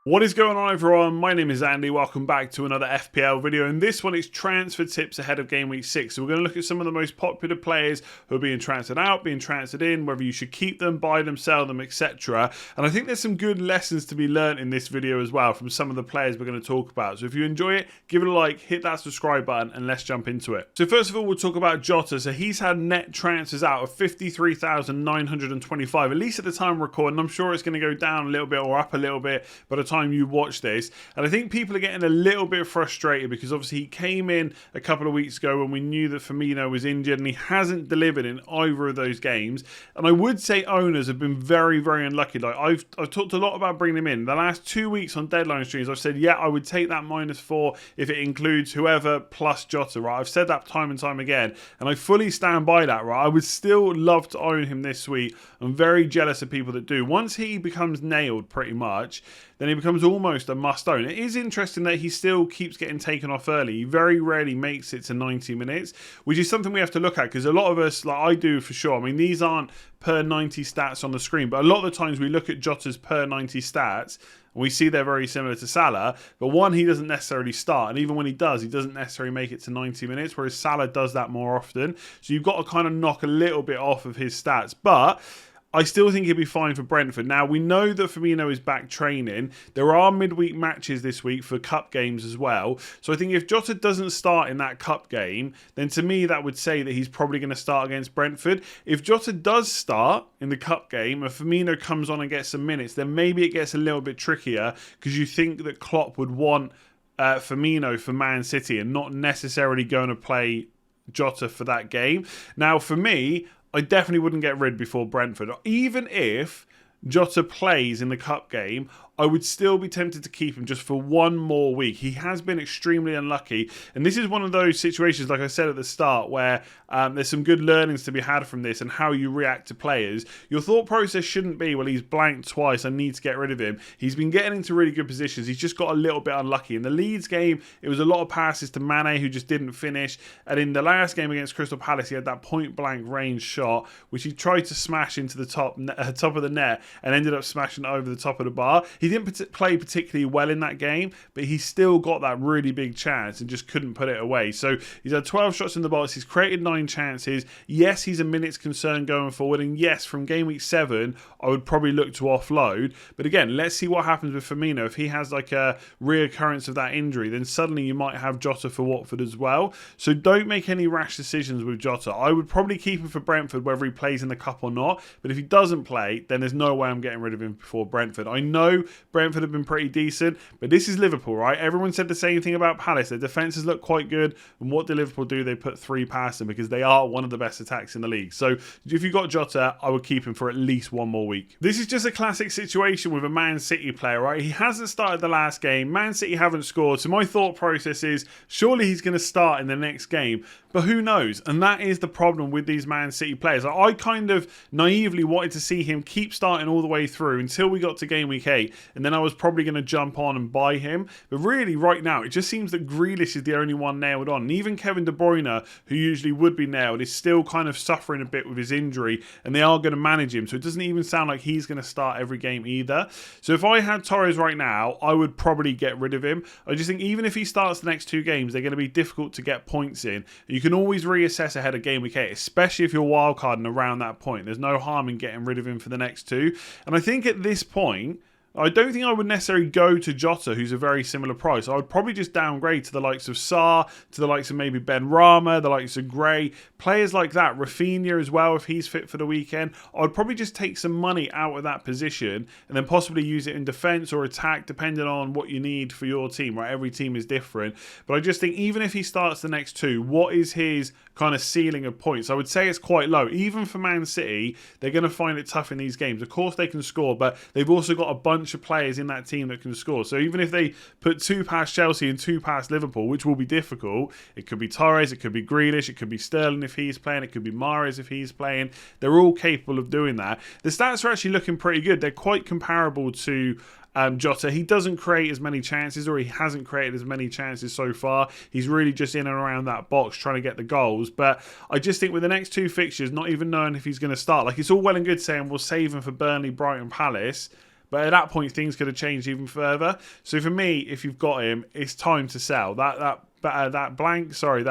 What is going on, everyone? My name is Andy. Welcome back to another FPL video. And this one is transfer tips ahead of Game Week 6. So we're going to look at some of the most popular players who are being transferred out, being transferred in, whether you should keep them, buy them, sell them, etc. And I think there's some good lessons to be learned in this video as well from some of the players we're going to talk about. So if you enjoy it, give it a like, hit that subscribe button, and let's jump into it. So first of all, we'll talk about Jota. So he's had net transfers out of 53,925, at least at the time of recording. I'm sure it's going to go down a little bit or up a little bit by the time you watch this. And I think people are getting a little bit frustrated because obviously he came in a couple of weeks ago when we knew that Firmino was injured and he hasn't delivered in either of those games. And I would say owners have been very, very unlucky. Like I've talked a lot about bringing him in. The last 2 weeks on deadline streams, I've said, yeah, I would take that -4 if it includes whoever plus Jota, right? I've said that time and time again, and I fully stand by that, right? I would still love to own him this week. I'm very jealous of people that do. Once he becomes nailed pretty much, then he becomes almost a must-own. It is interesting that he still keeps getting taken off early. He very rarely makes it to 90 minutes, which is something we have to look at because a lot of us, like I do for sure, I mean, these aren't per 90 stats on the screen, but a lot of the times we look at Jota's per 90 stats and we see they're very similar to Salah, but one, he doesn't necessarily start, and even when he doesn't necessarily make it to 90 minutes, whereas Salah does that more often. So you've got to kind of knock a little bit off of his stats, but I still think he'll be fine for Brentford. Now, we know that Firmino is back training. There are midweek matches this week for cup games as well. So I think if Jota doesn't start in that cup game, then to me that would say that he's probably going to start against Brentford. If Jota does start in the cup game and Firmino comes on and gets some minutes, then maybe it gets a little bit trickier because you think that Klopp would want Firmino for Man City and not necessarily going to play Jota for that game. Now, for me, I definitely wouldn't get rid before Brentford. Even if Jota plays in the cup game, I would still be tempted to keep him just for one more week. He has been extremely unlucky. And this is one of those situations, like I said at the start, where there's some good learnings to be had from this and how you react to players. Your thought process shouldn't be, well, he's blanked twice, I need to get rid of him. He's been getting into really good positions. He's just got a little bit unlucky. In the Leeds game, it was a lot of passes to Mane, who just didn't finish. And in the last game against Crystal Palace, he had that point-blank range shot, which he tried to smash into the top of the net and ended up smashing it over the top of the bar. He didn't play particularly well in that game, but he still got that really big chance and just couldn't put it away. So he's had 12 shots in the box. He's created 9 chances. Yes, he's a minutes concern going forward. And yes, from Game Week 7, I would probably look to offload. But again, let's see what happens with Firmino. If he has like a reoccurrence of that injury, then suddenly you might have Jota for Watford as well. So don't make any rash decisions with Jota. I would probably keep him for Brentford, whether he plays in the cup or not. But if he doesn't play, then there's no way I'm getting rid of him before Brentford. I know Brentford have been pretty decent, but this is Liverpool, right? Everyone said the same thing about Palace. Their defences look quite good, and what do Liverpool do? They put 3 past them because they are one of the best attacks in the league. So if you've got Jota, I would keep him for at least one more week. This is just a classic situation with a Man City player, right? He hasn't started the last game. Man City haven't scored, so my thought process is surely he's going to start in the next game, but who knows? And that is the problem with these Man City players. I kind of naively wanted to see him keep starting all the way through until we got to Game Week 8, and then I was probably going to jump on and buy him. But really, right now, it just seems that Grealish is the only one nailed on. And even Kevin De Bruyne, who usually would be nailed, is still kind of suffering a bit with his injury, and they are going to manage him. So it doesn't even sound like he's going to start every game either. So if I had Torres right now, I would probably get rid of him. I just think even if he starts the next 2 games, they're going to be difficult to get points in. You can always reassess ahead of Game Week 8, especially if you're wildcarding around that point. There's no harm in getting rid of him for the next 2. And I think at this point, I don't think I would necessarily go to Jota, who's a very similar price. I would probably just downgrade to the likes of Sarr, to the likes of maybe Ben Rama, the likes of Gray, players like that. Rafinha as well, if he's fit for the weekend. I would probably just take some money out of that position and then possibly use it in defence or attack, depending on what you need for your team, right? Every team is different. But I just think even if he starts the next 2, what is his kind of ceiling of points? I would say it's quite low. Even for Man City, they're going to find it tough in these games. Of course they can score, but they've also got a bunch of players in that team that can score. So even if they put 2 past Chelsea and 2 past Liverpool, which will be difficult, it could be Torres, it could be Grealish, it could be Sterling if he's playing, it could be Mahrez if he's playing. They're all capable of doing that. The stats are actually looking pretty good. They're quite comparable to Jota. He doesn't create as many chances, or he hasn't created as many chances so far. He's really just in and around that box trying to get the goals. But I just think with the next 2 fixtures, not even knowing if he's going to start, like, it's all well and good saying we'll save him for Burnley, Brighton, Palace, But at that point, things could have changed even further. So for me, if you've got him, it's time to sell. That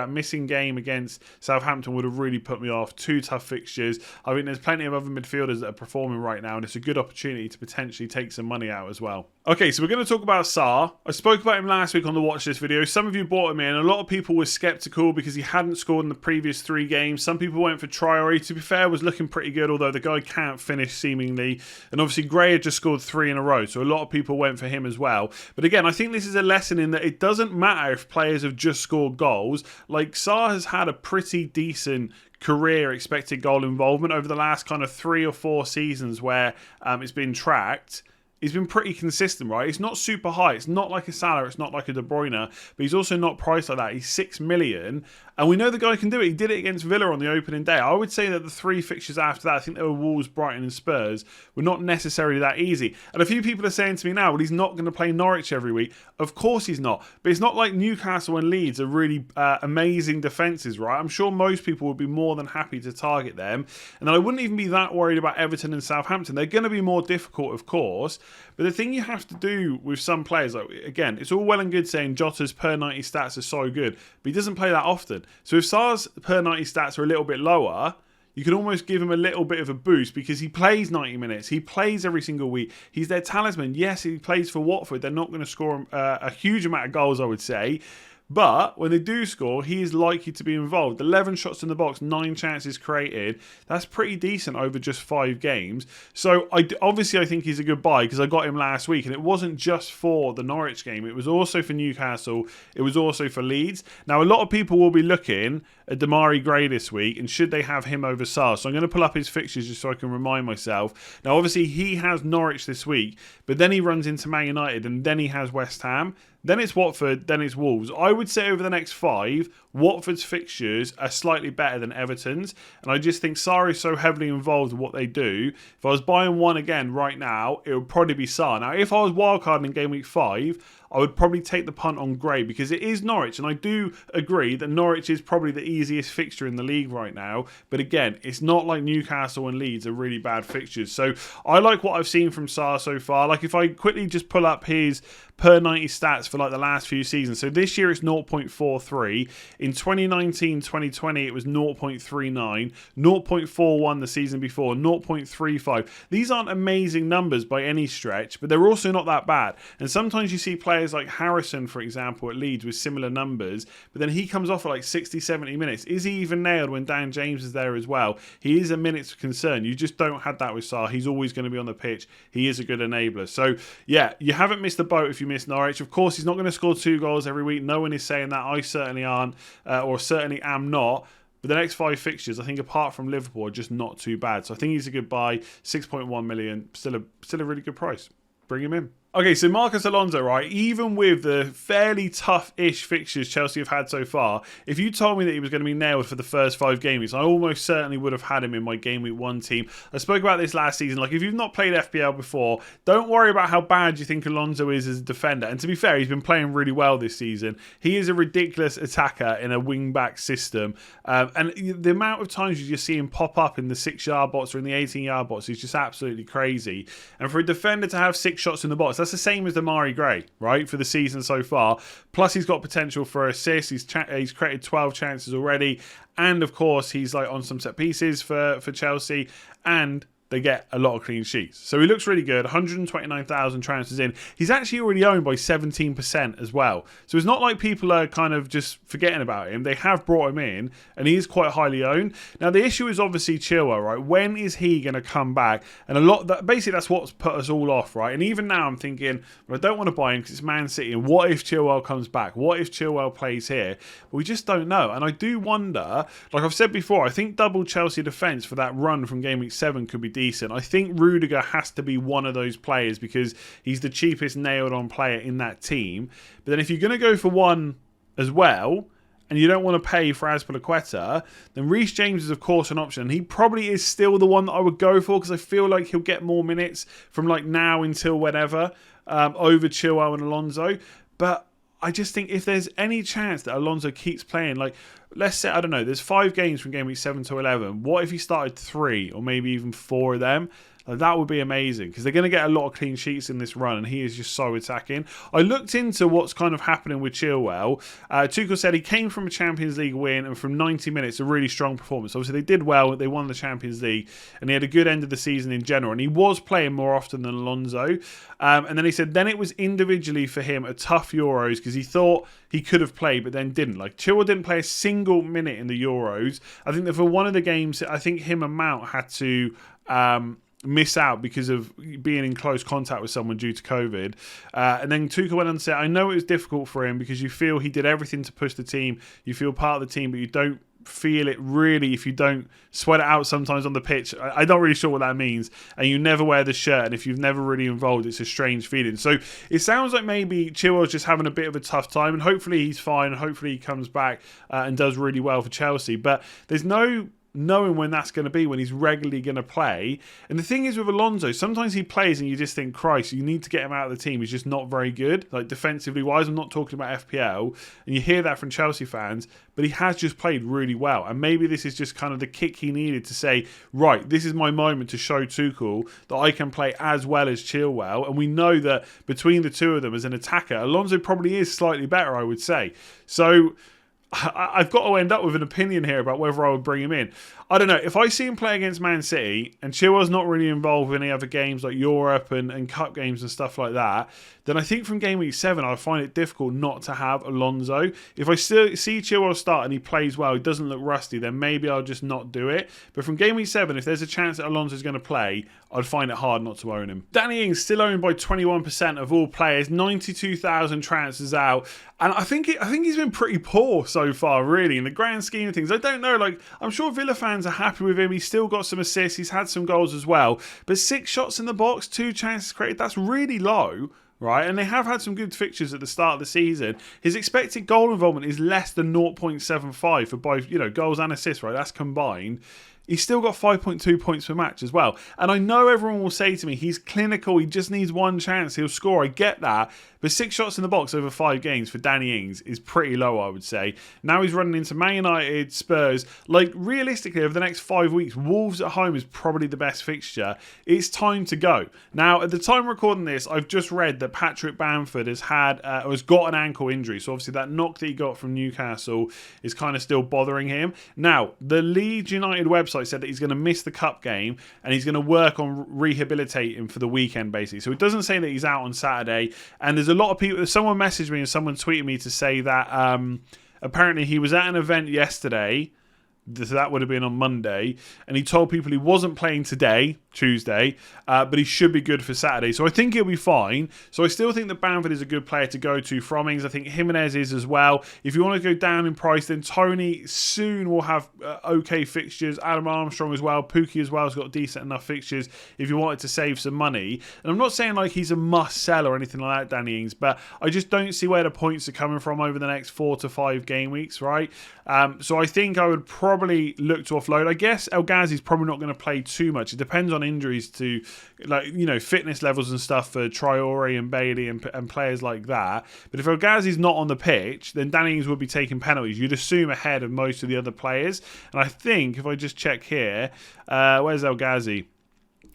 missing game against Southampton would have really put me off. 2 tough fixtures. I think there's plenty of other midfielders that are performing right now, and it's a good opportunity to potentially take some money out as well. Okay, so we're going to talk about Sarr. I spoke about him last week on the watch list video. Some of you bought him in. A lot of people were sceptical because he hadn't scored in the previous 3 games. Some people went for Traore. To be fair, was looking pretty good, although the guy can't finish seemingly. And obviously Gray had just scored 3 in a row, so a lot of people went for him as well. But again, I think this is a lesson in that it doesn't matter if players have just scored goals. Like, Sarr has had a pretty decent career expected goal involvement over the last kind of 3 or 4 seasons where it's been tracked. He's been pretty consistent, right? It's not super high. It's not like a Salah. It's not like a De Bruyne. But he's also not priced like that. He's 6 million. And we know the guy can do it. He did it against Villa on the opening day. I would say that the 3 fixtures after that, I think they were Wolves, Brighton and Spurs, were not necessarily that easy. And a few people are saying to me now, well, he's not going to play Norwich every week. Of course he's not. But it's not like Newcastle and Leeds are really amazing defences, right? I'm sure most people would be more than happy to target them. And I wouldn't even be that worried about Everton and Southampton. They're going to be more difficult, of course. But the thing you have to do with some players, like, again, it's all well and good saying Jota's per 90 stats are so good, but he doesn't play that often. So if Sarr's per 90 stats are a little bit lower, you can almost give him a little bit of a boost because he plays 90 minutes. He plays every single week. He's their talisman. Yes, he plays for Watford. They're not going to score a huge amount of goals, I would say. But when they do score, he is likely to be involved. 11 shots in the box, 9 chances created. That's pretty decent over just 5 games. So obviously I think he's a good buy because I got him last week. And it wasn't just for the Norwich game. It was also for Newcastle. It was also for Leeds. Now, a lot of people will be looking at Demarai Gray this week. And should they have him over Sarr? So I'm going to pull up his fixtures just so I can remind myself. Now, obviously, he has Norwich this week. But then he runs into Man United. And then he has West Ham. Then it's Watford, then it's Wolves. I would say over the next 5, Watford's fixtures are slightly better than Everton's. And I just think Sarr is so heavily involved in what they do. If I was buying one again right now, it would probably be Sarr. Now, if I was wildcarding in Game Week 5, I would probably take the punt on Gray because it is Norwich. And I do agree that Norwich is probably the easiest fixture in the league right now. But again, it's not like Newcastle and Leeds are really bad fixtures. So I like what I've seen from Sarr so far. Like, if I quickly just pull up his per 90 stats for like the last few seasons. So this year it's 0.43. In 2019-2020 it was 0.39, 0.41 the season before, 0.35. These aren't amazing numbers by any stretch, but they're also not that bad. And sometimes you see players like Harrison, for example, at Leeds with similar numbers, but then he comes off at like 60, 70 minutes. Is he even nailed when Dan James is there as well? He is a minute's concern. You just don't have that with Sarr. He's always going to be on the pitch. He is a good enabler. So yeah, you haven't missed the boat if you miss Norwich. Of course, he's not going to score 2 goals every week. No one is saying that. I certainly aren't, or certainly am not. But the next 5 fixtures, I think, apart from Liverpool, are just not too bad. So I think he's a good buy. 6.1 million, still a really good price. Bring him in. Okay, so Marcos Alonso, right, even with the fairly tough-ish fixtures Chelsea have had so far, if you told me that he was going to be nailed for the first 5 game weeks, I almost certainly would have had him in my Game Week 1 team. I spoke about this last season. Like, if you've not played FPL before, don't worry about how bad you think Alonso is as a defender. And to be fair, he's been playing really well this season. He is a ridiculous attacker in a wing-back system. And the amount of times you just see him pop up in the 6-yard box or in the 18-yard box is just absolutely crazy. And for a defender to have 6 shots in the box, that's the same as Demarai Gray, right, for the season so far. Plus, he's got potential for assists. He's created 12 chances already. And, of course, he's like on some set pieces for Chelsea. And they get a lot of clean sheets. So he looks really good. 129,000 transfers in. He's actually already owned by 17% as well. So it's not like people are kind of just forgetting about him. They have brought him in, and he is quite highly owned. Now, the issue is obviously Chilwell, right? When is he going to come back? And basically that's what's put us all off, right? And even now I'm thinking, well, I don't want to buy him because it's Man City. And what if Chilwell comes back? What if Chilwell plays here? But we just don't know. And I do wonder, like I've said before, I think double Chelsea defence for that run from Game Week 7 could be decent. I think Rudiger has to be one of those players because he's the cheapest nailed-on player in that team. But then if you're going to go for one as well, and you don't want to pay for Azpilicueta, then Reece James is, of course, an option. He probably is still the one that I would go for because I feel like he'll get more minutes from like now until whenever over Chilwell and Alonso. But I just think if there's any chance that Alonso keeps playing, like, let's say, I don't know, there's 5 games from Game Week 7 to 11. What if he started 3 or maybe even 4 of them? Like, that would be amazing because they're going to get a lot of clean sheets in this run, and he is just so attacking. I looked into what's kind of happening with Chilwell. Tuchel said he came from a Champions League win and from 90 minutes, a really strong performance. Obviously, they did well. They won the Champions League, and he had a good end of the season in general, and he was playing more often than Alonso. And then he said then it was individually for him a tough Euros because he thought he could have played but then didn't. Like, Chilwell didn't play a single minute in the Euros. I think that for one of the games, I think him and Mount had to miss out because of being in close contact with someone due to COVID. And then Tuchel went on to say, I know it was difficult for him because you feel he did everything to push the team. You feel part of the team, but you don't feel it really if you don't sweat it out sometimes on the pitch. I'm not really sure what that means. And you never wear the shirt, and if you've never really involved, it's a strange feeling. So it sounds like maybe Chilwell's just having a bit of a tough time, and hopefully he's fine, and hopefully he comes back and does really well for Chelsea. But there's no knowing when that's going to be, when he's regularly going to play. And the thing is with Alonso, sometimes he plays and you just think, Christ, you need to get him out of the team. He's just not very good, like defensively wise. I'm not talking about FPL, and you hear that from Chelsea fans, but he has just played really well. And maybe this is just kind of the kick he needed to say, right, this is my moment to show Tuchel that I can play as well as Chilwell. And we know that between the two of them as an attacker, Alonso probably is slightly better, I would say. So I've got to end up with an opinion here about whether I would bring him in. I don't know. If I see him play against Man City and Chilwell's not really involved in any other games like Europe and cup games and stuff like that, then I think from game week 7 I find it difficult not to have Alonso. If I still see Chilwell start and he plays well, he doesn't look rusty, then maybe I'll just not do it. But from game week 7, if there's a chance that Alonso's going to play, I'd find it hard not to own him. Danny Ings still owned by 21% of all players, 92,000 transfers out, and I think he's been pretty poor so far, really, in the grand scheme of things. I don't know, like, I'm sure Villa fans are happy with him. He's still got some assists, he's had some goals as well, but 6 shots in the box, 2 chances created, that's really low. Right, and they have had some good fixtures at the start of the season. His expected goal involvement is less than 0.75 for both, goals and assists, right? That's combined. He's still got 5.2 points per match as well. And I know everyone will say to me, he's clinical, he just needs one chance, he'll score. I get that. But 6 shots in the box over 5 games for Danny Ings is pretty low, I would say. Now he's running into Man United, Spurs. Like, realistically, over the next 5 weeks, Wolves at home is probably the best fixture. It's time to go. Now, at the time of recording this, I've just read that Patrick Bamford has got an ankle injury. So obviously that knock that he got from Newcastle is kind of still bothering him. Now, the Leeds United website said that he's going to miss the cup game and he's going to work on rehabilitating for the weekend, basically. So it doesn't say that he's out on Saturday. And there's a lot of people, someone messaged me and someone tweeted me to say that apparently he was at an event yesterday, so that would have been on Monday, and he told people he wasn't playing today, Tuesday, but he should be good for Saturday. So I think he'll be fine. So I still think that Bamford is a good player to go to from Ings. I think Jimenez is as well. If you want to go down in price, then Tony soon will have okay fixtures. Adam Armstrong as well. Pookie as well has got decent enough fixtures if you wanted to save some money. And I'm not saying like he's a must sell or anything like that, Danny Ings, but I just don't see where the points are coming from over the next 4 to 5 game weeks, right? So I think I would probably look to offload. I guess El Ghazi's probably not going to play too much. It depends on injuries to, fitness levels and stuff for Traore and Bailey and players like that. But if El Ghazi's not on the pitch, then Danny Ings would be taking penalties. You'd assume ahead of most of the other players. And I think, if I just check here, where's El Ghazi?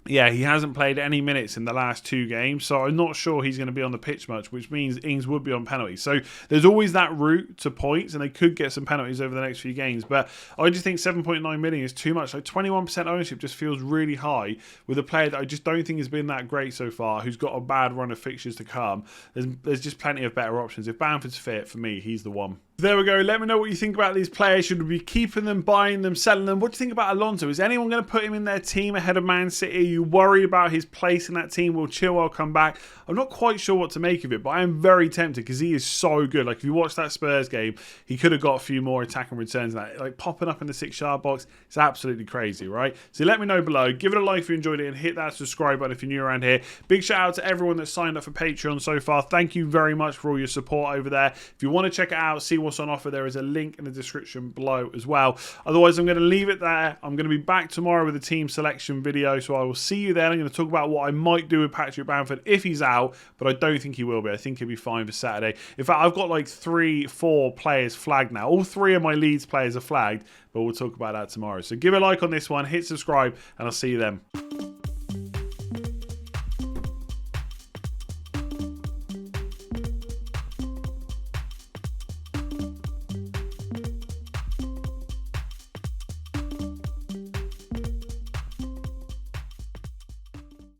Yeah, he hasn't played any minutes in the last 2 games, so I'm not sure he's going to be on the pitch much, which means Ings would be on penalties. So there's always that route to points, and they could get some penalties over the next few games. But I just think 7.9 million is too much. Like 21% ownership just feels really high with a player that I just don't think has been that great so far, who's got a bad run of fixtures to come. There's just plenty of better options. If Bamford's fit, for me, he's the one. There we go. Let me know what you think about these players. Should we be keeping them, buying them, selling them? What do you think about Alonso? Is anyone going to put him in their team ahead of Man City? Are you worried about his place in that team? Will Chilwell come back? I'm not quite sure what to make of it, but I am very tempted because he is so good. Like, if you watch that Spurs game, he could have got a few more attacking returns. Like popping up in the 6-yard box, it's absolutely crazy, right? So let me know below. Give it a like if you enjoyed it and hit that subscribe button if you're new around here. Big shout out to everyone that's signed up for Patreon so far. Thank you very much for all your support over there. If you want to check it out, see what's on offer, there is a link in the description below as well. Otherwise, I'm going to leave it there. I'm going to be back tomorrow with a team selection video, so I will see you then. I'm going to talk about what I might do with Patrick Bamford if he's out, but I don't think he will be. I think he'll be fine for Saturday. In fact, I've got like 3-4 players flagged now. All 3 of my Leeds players are flagged, but we'll talk about that tomorrow. So give a like on this one, hit subscribe, and I'll see you then.